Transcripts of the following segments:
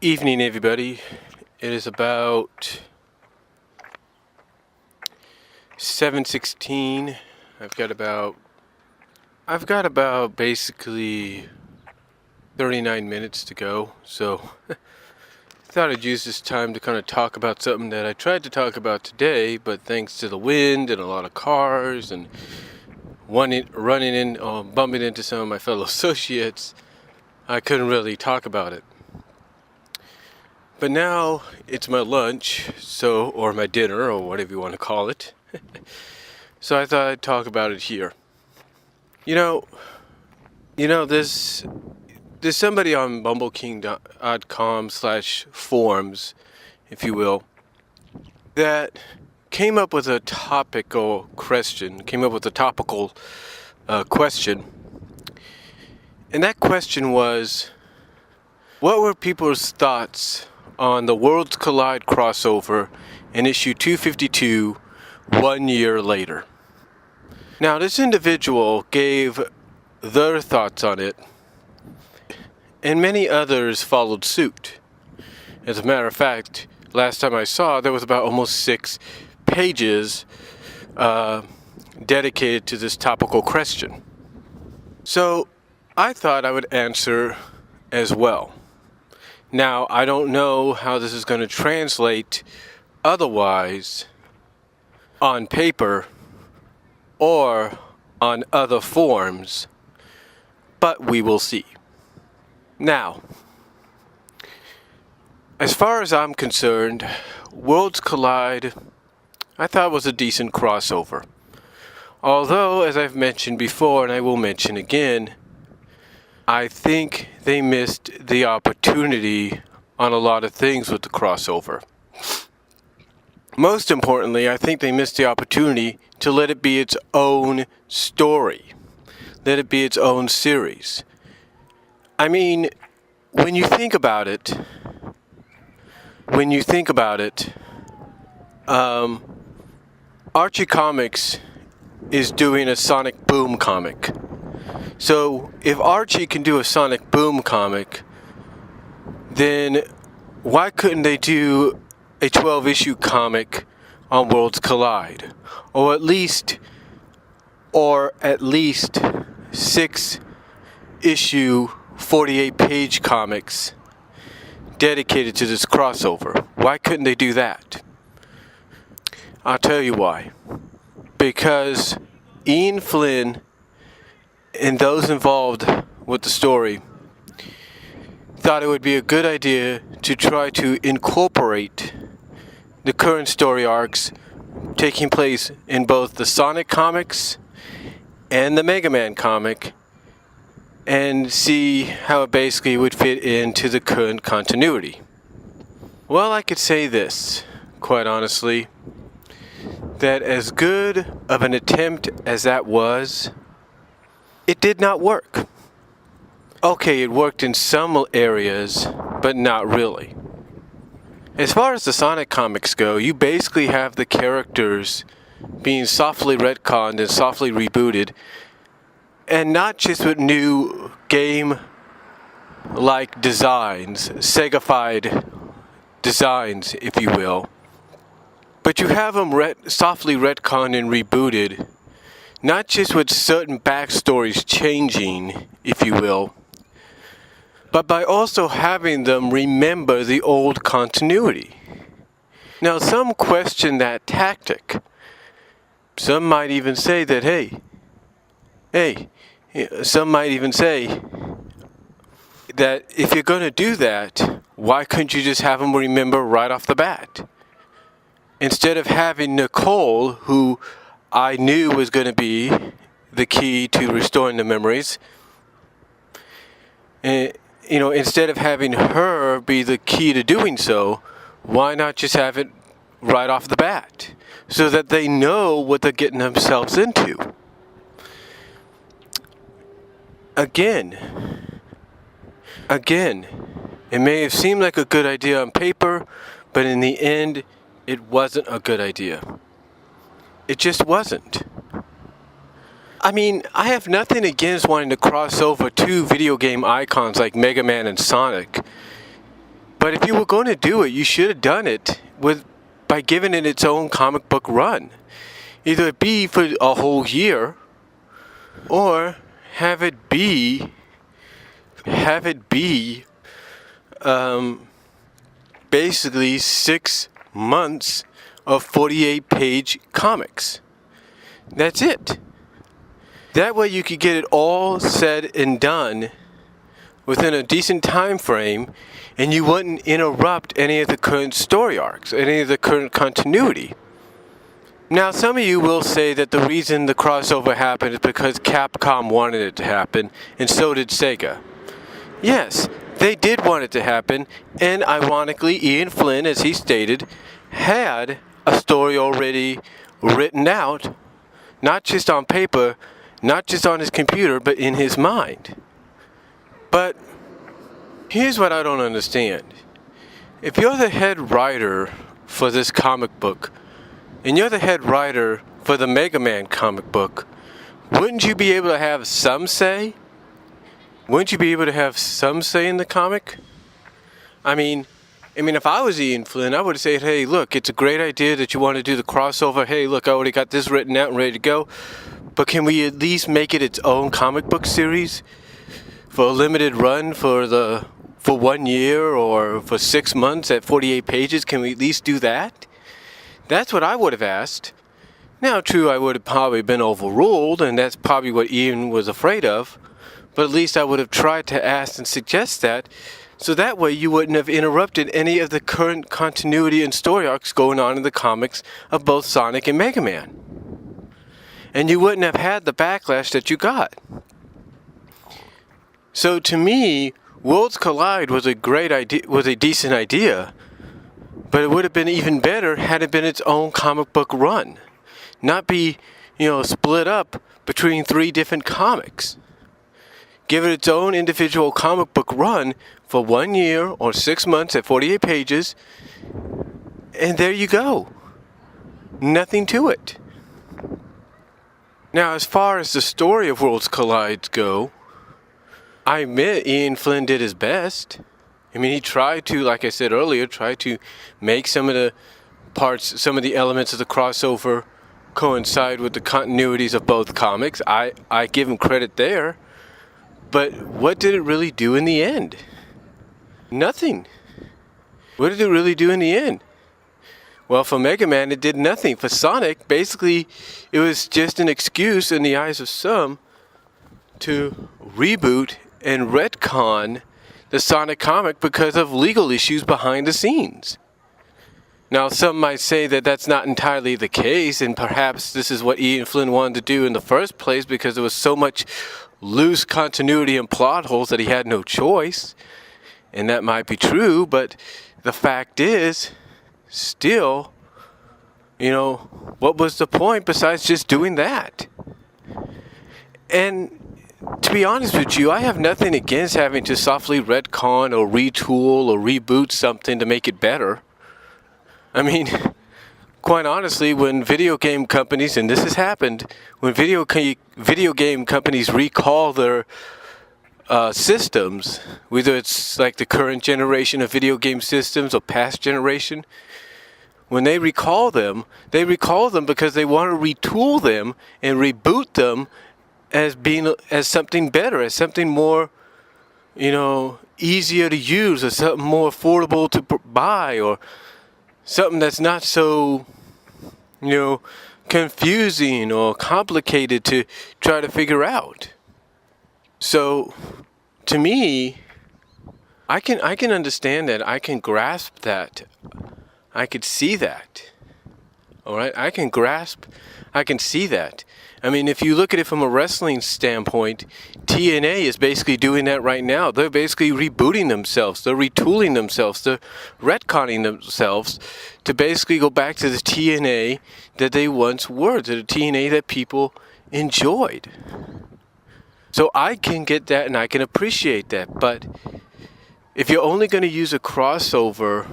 Evening, everybody. It is about 7:16. I've got about basically 39 minutes to go. So thought I'd use this time to kind of talk about something that I tried to talk about today, but thanks to the wind and a lot of cars and bumping into some of my fellow associates, I couldn't really talk about it. But now it's my lunch, or my dinner, or whatever you want to call it. So I thought I'd talk about it here. There's somebody on bumbleking.com/forums, if you will, that came up with a topical question. And that question was, what were people's thoughts on the Worlds Collide crossover in issue 252 1 year later? Now, this individual gave their thoughts on it, and many others followed suit. As a matter of fact, last time I saw, there was about almost 6 pages dedicated to this topical question. So I thought I would answer as well. Now, I don't know how this is going to translate otherwise on paper or on other forms, but we will see. Now, as far as I'm concerned, Worlds Collide, I thought was a decent crossover. Although, as I've mentioned before, and I will mention again, I think they missed the opportunity on a lot of things with the crossover. Most importantly, I think they missed the opportunity to let it be its own story. Let it be its own series. I mean, when you think about it, Archie Comics is doing a Sonic Boom comic. So if Archie can do a Sonic Boom comic, then why couldn't they do a 12-issue comic on Worlds Collide? Or at least 6-issue 48-page comics dedicated to this crossover. Why couldn't they do that? I'll tell you why. Because Ian Flynn and those involved with the story thought it would be a good idea to try to incorporate the current story arcs taking place in both the Sonic comics and the Mega Man comic, and see how it basically would fit into the current continuity. Well, I could say this, quite honestly, that as good of an attempt as that was, it did not work. Okay, it worked in some areas, but not really. As far as the Sonic comics go, you basically have the characters being softly retconned and softly rebooted, and not just with new game-like designs, Sega-fied designs, if you will, but you have them softly retconned and rebooted, not just with certain backstories changing, if you will, but by also having them remember the old continuity. Now, some question that tactic. Some might even say that, some might even say that if you're going to do that, why couldn't you just have them remember right off the bat? Instead of having Nicole, who I knew was going to be the key to restoring the memories, instead of having her be the key to doing so, why not just have it right off the bat so that they know what they're getting themselves into? Again, it may have seemed like a good idea on paper, but in the end, it wasn't a good idea. It just wasn't. I mean, I have nothing against wanting to cross over two video game icons like Mega Man and Sonic But if you were going to do it, you should have done it by giving it its own comic book run. Either it be for a whole year, or have it be basically 6 months of 48-page comics. That's it. That way you could get it all said and done within a decent time frame, and you wouldn't interrupt any of the current story arcs, any of the current continuity. Now, some of you will say that the reason the crossover happened is because Capcom wanted it to happen, and so did Sega. Yes, they did want it to happen, and ironically, Ian Flynn, as he stated, had a story already written out, not just on paper, not just on his computer, but in his mind. But here's what I don't understand. If you're the head writer for this comic book, and you're the head writer for the Mega Man comic book, wouldn't you be able to have some say? Wouldn't you be able to have some say in the comic? I mean, if I was Ian Flynn, I would have said, hey, look, it's a great idea that you want to do the crossover. Hey, look, I already got this written out and ready to go. But can we at least make it its own comic book series for a limited run for 1 year or for 6 months at 48 pages? Can we at least do that? That's what I would have asked. Now, true, I would have probably been overruled, and that's probably what Ian was afraid of. But at least I would have tried to ask and suggest that, so that way you wouldn't have interrupted any of the current continuity and story arcs going on in the comics of both Sonic and Mega Man. And you wouldn't have had the backlash that you got. So to me, Worlds Collide was a great idea, was a decent idea. But it would have been even better had it been its own comic book run. Not be, split up between 3 different comics. Give it its own individual comic book run for 1 year or 6 months at 48 pages. And there you go. Nothing to it. Now, as far as the story of Worlds Collide go, I admit Ian Flynn did his best. He tried to, like I said earlier, make some of the parts, some of the elements of the crossover coincide with the continuities of both comics. I give him credit there. But what did it really do in the end? Nothing. What did it really do in the end? Well, for Mega Man, it did nothing. For Sonic, basically, it was just an excuse in the eyes of some to reboot and retcon the Sonic comic because of legal issues behind the scenes. Now, some might say that that's not entirely the case, and perhaps this is what Ian Flynn wanted to do in the first place because there was so much loose continuity and plot holes that he had no choice. And that might be true, but the fact is, still, what was the point besides just doing that? And to be honest with you, I have nothing against having to softly retcon or retool or reboot something to make it better. Quite honestly, when video game companies, and this has happened, when video game companies recall their systems, whether it's like the current generation of video game systems or past generation, when they recall them because they want to retool them and reboot them as something better, as something more, easier to use, or something more affordable to buy, or something that's not so, confusing or complicated to try to figure out. So, to me, I can understand that. I can grasp that. I could see that. All right? I can see that. If you look at it from a wrestling standpoint, TNA is basically doing that right now. They're basically rebooting themselves. They're retooling themselves. They're retconning themselves to basically go back to the TNA that they once were, to the TNA that people enjoyed. So I can get that and I can appreciate that. But if you're only going to use a crossover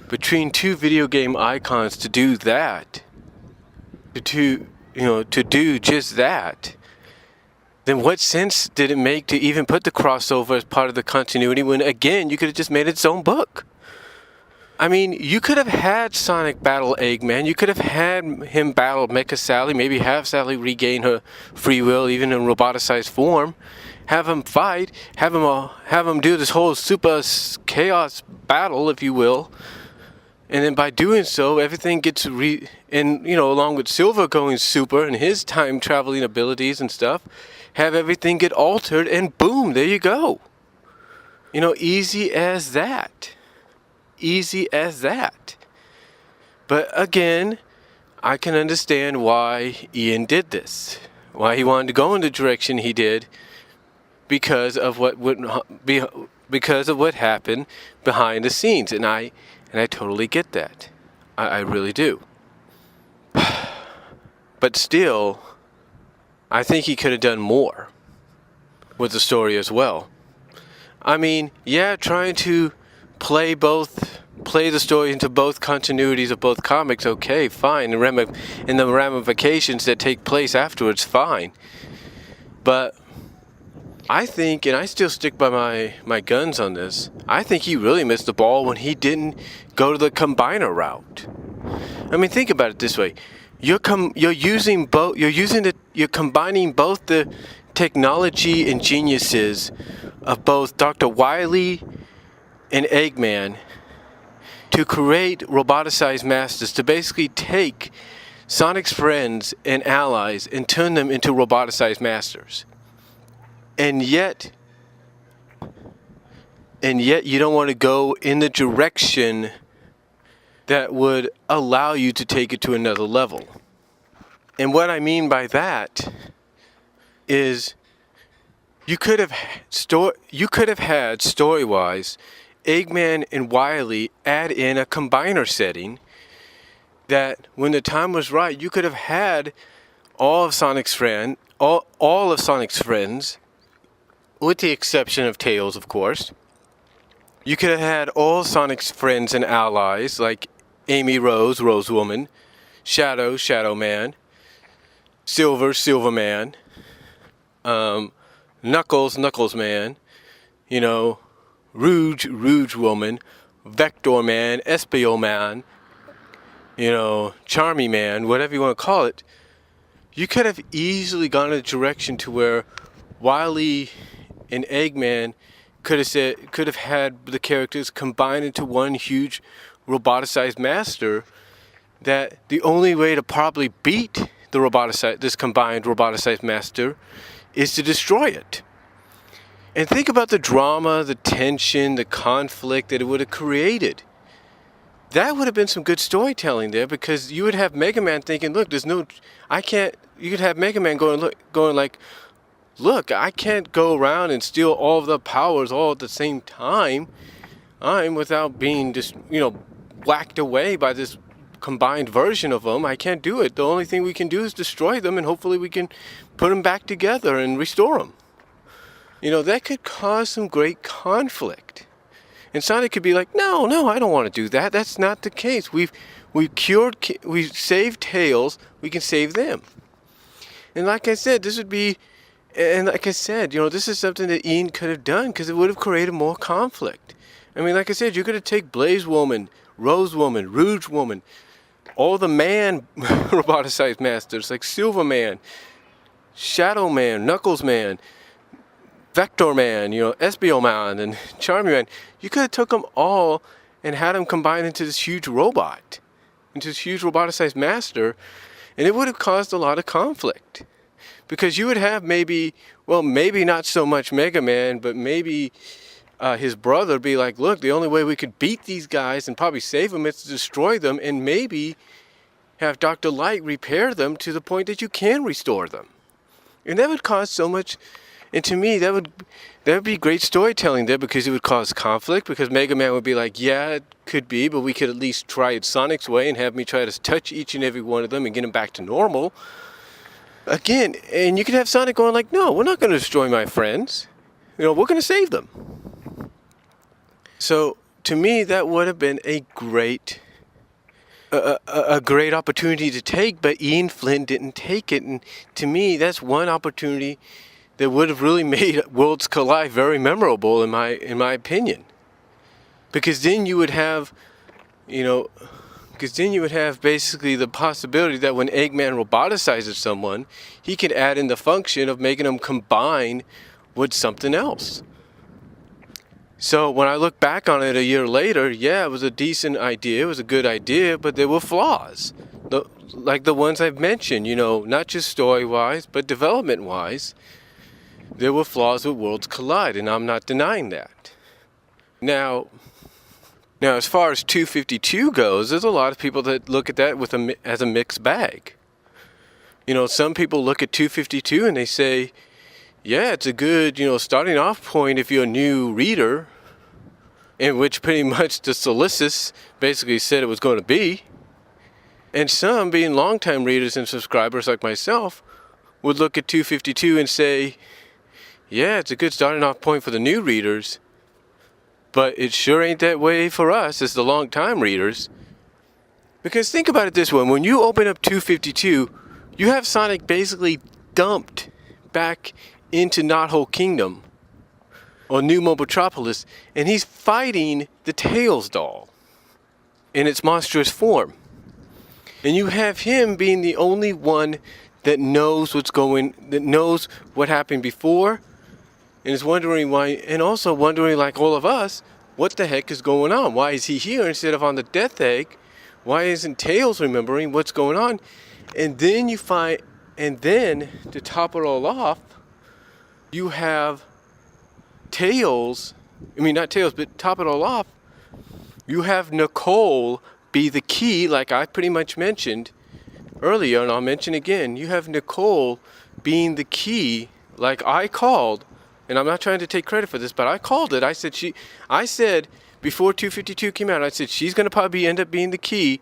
between 2 video game icons to do that, to do just that, then what sense did it make to even put the crossover as part of the continuity when, again, you could have just made its own book? I mean, you could have had Sonic battle Eggman. You could have had him battle Mecha Sally. Maybe have Sally regain her free will, even in roboticized form. Have him fight. Have him do this whole super chaos battle, if you will. And then by doing so, everything gets along with Silver going super and his time traveling abilities and stuff, have everything get altered, and boom, there you go. Easy as that. Easy as that. But again, I can understand why Ian did this, why he wanted to go in the direction he did, because of what happened behind the scenes, and I totally get that. I really do. But still, I think he could have done more with the story as well. I mean, yeah, trying to play the story into both continuities of both comics, okay, fine, and the ramifications that take place afterwards, fine. But I think, and I still stick by my guns on this, I think he really missed the ball when he didn't go to the combiner route. I mean, think about it this way. You're combining both the technology and geniuses of both Dr. Wily and Eggman to create roboticized masters, to basically take Sonic's friends and allies and turn them into roboticized masters. And yet you don't want to go in the direction that would allow you to take it to another level. And what I mean by that is you could have had, story-wise, Eggman and Wily add in a combiner setting that when the time was right, you could have had all of Sonic's friends, with the exception of Tails, of course. You could have had all Sonic's friends and allies, like Amy Rose, Rose Woman, Shadow, Shadow Man, Silver, Silver Man, Knuckles, Knuckles Man, Rouge, Rouge Woman, Vector Man, Espio Man, Charmy Man, whatever you want to call it. You could have easily gone in a direction to where Wily and Eggman could have had the characters combined into one huge roboticized master, that the only way to probably beat this combined roboticized master is to destroy it. And think about the drama, the tension, the conflict that it would have created. That would have been some good storytelling there, because you would have Mega Man thinking, look, you could have Mega Man going like, look, I can't go around and steal all of the powers all at the same time. Without being just, whacked away by this combined version of them. I can't do it. The only thing we can do is destroy them, and hopefully we can put them back together and restore them. That could cause some great conflict. And Sonic could be like, no, I don't want to do that. That's not the case. We saved Tails. We can save them. And like I said, this is something that Ian could have done, because it would have created more conflict. I mean, like I said, you could have taken Blaze Woman, Rose Woman, Rouge Woman, all the man roboticized masters like Silver Man, Shadow Man, Knuckles Man, Vector Man, Espio Man, and Charmy Man. You could have took them all and had them combined into this huge robot, into this huge roboticized master, and it would have caused a lot of conflict. Because you would have maybe not so much Mega Man, but maybe his brother be like, look, the only way we could beat these guys and probably save them is to destroy them, and maybe have Dr. Light repair them to the point that you can restore them. And that would cause so much, and to me, that would be great storytelling there, because it would cause conflict, because Mega Man would be like, yeah, it could be, but we could at least try it Sonic's way and have me try to touch each and every one of them and get them back to normal. Again, and you could have Sonic going like, no, we're not going to destroy my friends. We're going to save them. So, to me, that would have been a great opportunity to take, but Ian Flynn didn't take it. And to me, that's one opportunity that would have really made Worlds Collide very memorable in my opinion. Because then you would have, basically the possibility that when Eggman roboticizes someone, he could add in the function of making them combine with something else. So when I look back on it a year later, yeah, it was a decent idea, it was a good idea, but there were flaws. Like the ones I've mentioned, not just story-wise, but development-wise. There were flaws with Worlds Collide, and I'm not denying that. Now, as far as 252 goes, there's a lot of people that look at that as a mixed bag. Some people look at 252 and they say, yeah, it's a good, starting off point if you're a new reader, in which pretty much the Solicus basically said it was going to be. And some, being longtime readers and subscribers like myself, would look at 252 and say, yeah, it's a good starting off point for the new readers, but it sure ain't that way for us as the long-time readers. Because think about it this way, when you open up 252, you have Sonic basically dumped back into Knothole Kingdom, or New Mobotropolis, and he's fighting the Tails doll in its monstrous form. And you have him being the only one that knows that knows what happened before, and is wondering why, and also wondering, like all of us, what the heck is going on? Why is he here instead of on the Death Egg? Why isn't Tails remembering what's going on? And then to top it all off, you have Tails, not Tails, but top it all off, you have Nicole be the key, like I pretty much mentioned earlier, and I'll mention again. You have Nicole being the key, like I called, and I'm not trying to take credit for this, but I called it. I said before 252 came out, I said she's going to probably end up being the key,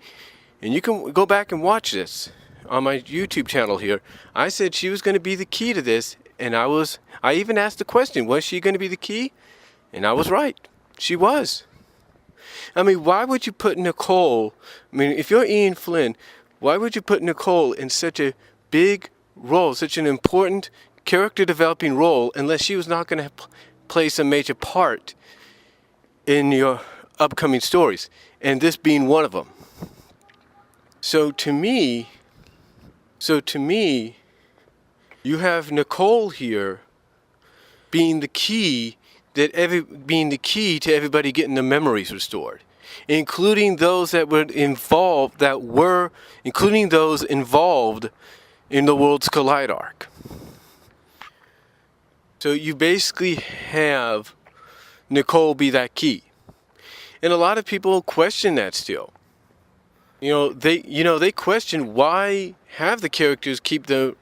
and you can go back and watch this on my YouTube channel here. I said she was going to be the key to this, and I even asked the question, was she going to be the key? And I was right. She was. Why would you put Nicole, if you're Ian Flynn, why would you put Nicole in such a big role, such an important character developing role, unless she was not going to play some major part in your upcoming stories, and this being one of them? So to me, you have Nicole here being the key to everybody getting the memories restored, including those involved in the Worlds Collide arc. So you basically have Nicole be that key. And a lot of people question that still. They question, why have the characters keep the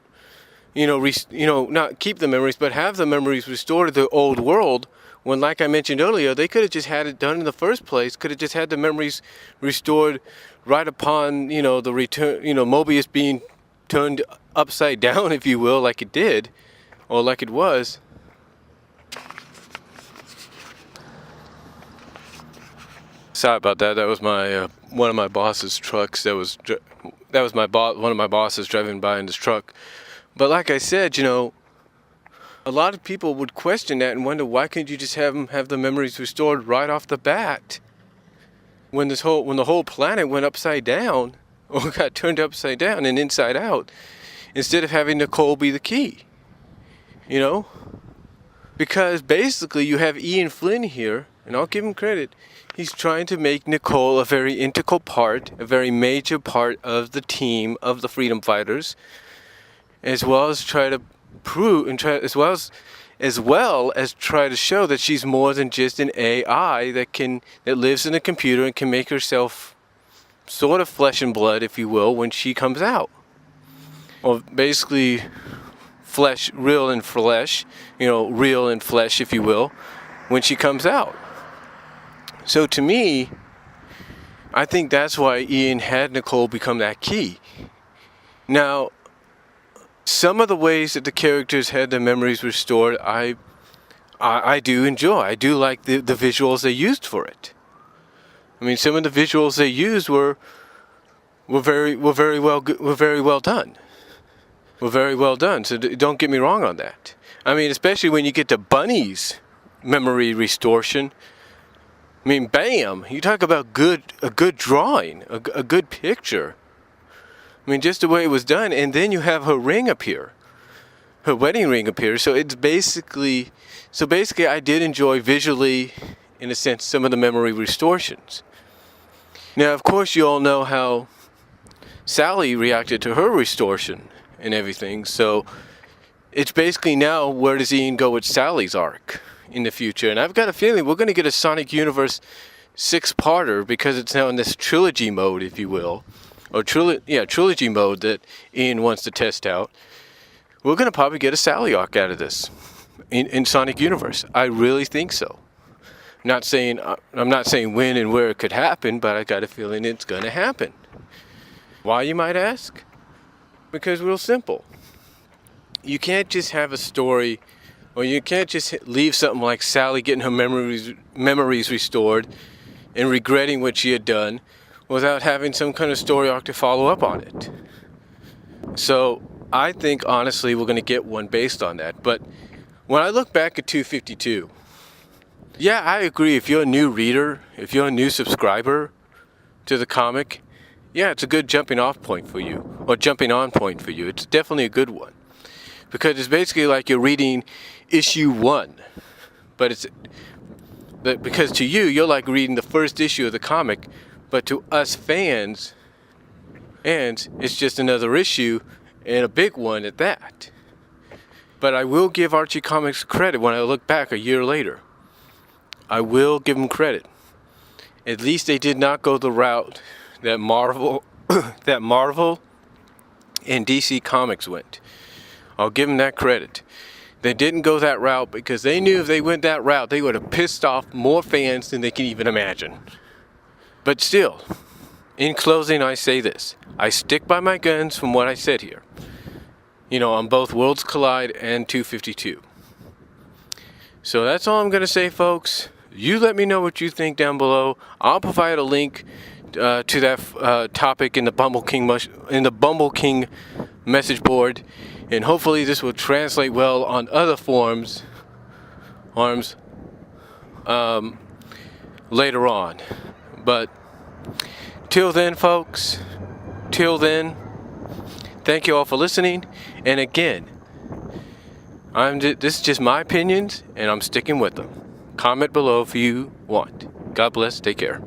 not keep the memories, but have the memories restored to the old world, when, like I mentioned earlier, they could have just had it done in the first place, could have just had the memories restored right upon, the return, Mobius being turned upside down, if you will, like it did, or like it was. Sorry about that. That was my one of my boss's trucks. That was one of my bosses driving by in his truck. But like I said, a lot of people would question that and wonder, why couldn't you just have the memories restored right off the bat? When the whole planet went upside down, or got turned upside down and inside out, instead of having Nicole be the key. Because basically you have Ian Flynn here, and I'll give him credit. He's trying to make Nicole a very integral part, a very major part of the team of the Freedom Fighters, as well as try to prove as well as try to show that she's more than just an AI that lives in a computer and can make herself sort of flesh and blood, if you will, when she comes out. Or basically real and flesh, if you will, when she comes out. So to me, I think that's why Ian had Nicole become that key. Now, some of the ways that the characters had their memories restored, I do enjoy. I do like the visuals they used for it. Some of the visuals they used were very well done. were very well done. So don't get me wrong on that. I mean, especially when you get to Bunny's memory restoration. I mean, bam! You talk about a good drawing, a good picture. I mean, just the way it was done, and then you have her ring appear, her wedding ring appear. So basically, I did enjoy visually, in a sense, some of the memory restorations. Now, of course, you all know how Sally reacted to her restoration and everything. So it's basically now, where does Ian go with Sally's arc in the future? And I've got a feeling we're going to get a Sonic Universe 6-parter, because it's now in this trilogy mode, if you will, or trilogy mode that Ian wants to test out. We're going to probably get a Sally arc out of this in Sonic Universe. I really think so. I'm not saying when and where it could happen, but I got a feeling it's going to happen. Why, you might ask? Because real simple. You can't just have a story, or you can't just leave something like Sally getting her memories restored and regretting what she had done without having some kind of story arc to follow up on it. So I think, honestly, we're going to get one based on that. But when I look back at 252, yeah, I agree. If you're a new reader, if you're a new subscriber to the comic, yeah, it's a good jumping on point for you. It's definitely a good one. Because it's basically like you're reading issue 1. But because to you, you're like reading the first issue of the comic. But to us fans, and it's just another issue, and a big one at that. But I will give Archie Comics credit when I look back a year later. I will give them credit. At least they did not go the route that Marvel and DC Comics went. I'll give them that credit. They didn't go that route because they knew if they went that route, they would have pissed off more fans than they can even imagine. But still, in closing, I say this. I stick by my guns from what I said here. On both Worlds Collide and 252. So that's all I'm going to say, folks. You let me know what you think down below. I'll provide a link to that topic in the Bumble King message board, and hopefully this will translate well on other arms later on. But till then, folks, thank you all for listening. And again, this is just my opinions, and I'm sticking with them. Comment below if you want. God bless. Take care.